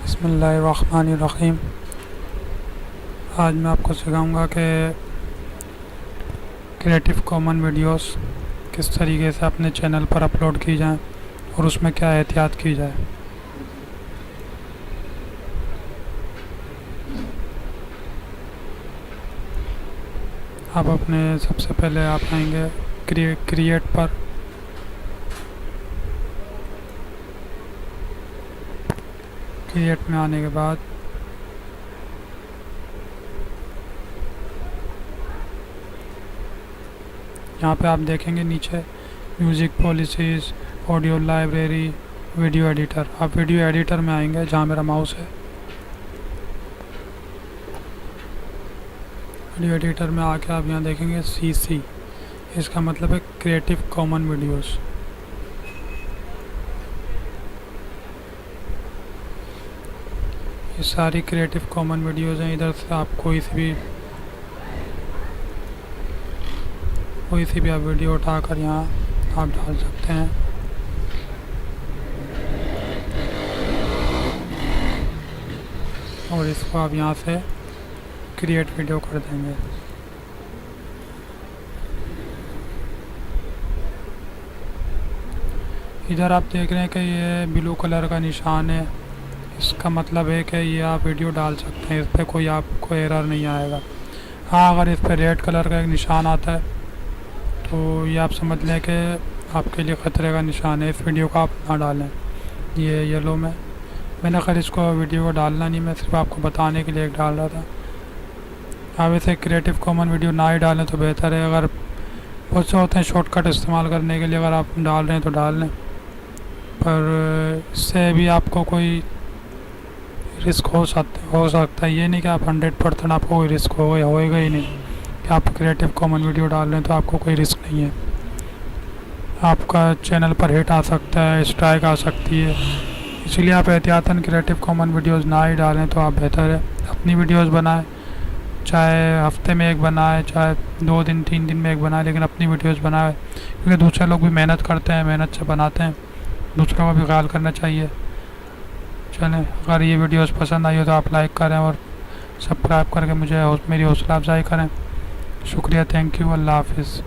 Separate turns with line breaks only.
बिस्मिल्लाहिर्रहमानिर्रहीम। आज मैं आपको सिखाऊंगा कि क्रिएटिव कॉमन वीडियोस किस तरीके से अपने चैनल पर अपलोड की जाएं और उसमें क्या एहतियात की जाए। आप अपने सबसे पहले आप आएंगे क्रिएट पर। क्रिएट में आने के बाद यहाँ पे आप देखेंगे नीचे music policies, audio library, video editor. आप वीडियो एडिटर में आएंगे जहाँ मेरा माउस है। वीडियो एडिटर में आके आप यहाँ देखेंगे CC, इसका मतलब है क्रिएटिव कॉमन वीडियोस। ये सारी क्रिएटिव कॉमन वीडियोस हैं। इधर से आप कोई सी भी आप वीडियो उठाकर यहाँ आप डाल सकते हैं। और इसको आप यहाँ से क्रिएट वीडियो कर देंगे। इधर आप देख रहे हैं कि ये ब्लू कलर का निशान है, इसका मतलब है कि ये आप वीडियो डाल सकते हैं, इस पर कोई आपको एरर नहीं आएगा। हाँ, अगर इस पर रेड कलर का एक निशान आता है तो ये आप समझ लें कि आपके लिए ख़तरे का निशान है, इस वीडियो को आप ना डालें। ये येलो में मैंने खैर इसको वीडियो को डालना नहीं, मैं सिर्फ आपको बताने के लिए एक डाल रहा था। आप इसे क्रिएटिव कॉमन वीडियो ना ही डालें तो बेहतर है। अगर बहुत से होते हैं शॉर्टकट इस्तेमाल करने के लिए, अगर आप डाल रहे हैं तो डाल लें, पर इससे भी आपको कोई रिस्क हो सकता है। ये नहीं कि आप 100% आपको कोई रिस्क होएगा ही नहीं कि आप क्रिएटिव कॉमन वीडियो डाल रहे हैं तो आपको कोई रिस्क नहीं है। आपका चैनल पर हिट आ सकता है, स्ट्राइक आ सकती है, इसलिए आप एहतियातन क्रिएटिव कॉमन वीडियोस ना ही डालें तो आप बेहतर है। अपनी वीडियोस बनाएं, चाहे हफ्ते में एक बनाएं, चाहे 2 दिन 3 दिन में एक बनाएं, लेकिन अपनी वीडियोस बनाएं, क्योंकि दूसरे लोग भी मेहनत करते हैं, मेहनत से बनाते हैं, दूसरों का भी ख्याल करना चाहिए। चलें, अगर ये वीडियोस पसंद आई हो तो आप लाइक करें और सब्सक्राइब करके मुझे मेरी हौसला अफजाई करें। शुक्रिया, थैंक यू, अल्लाह हाफिज़।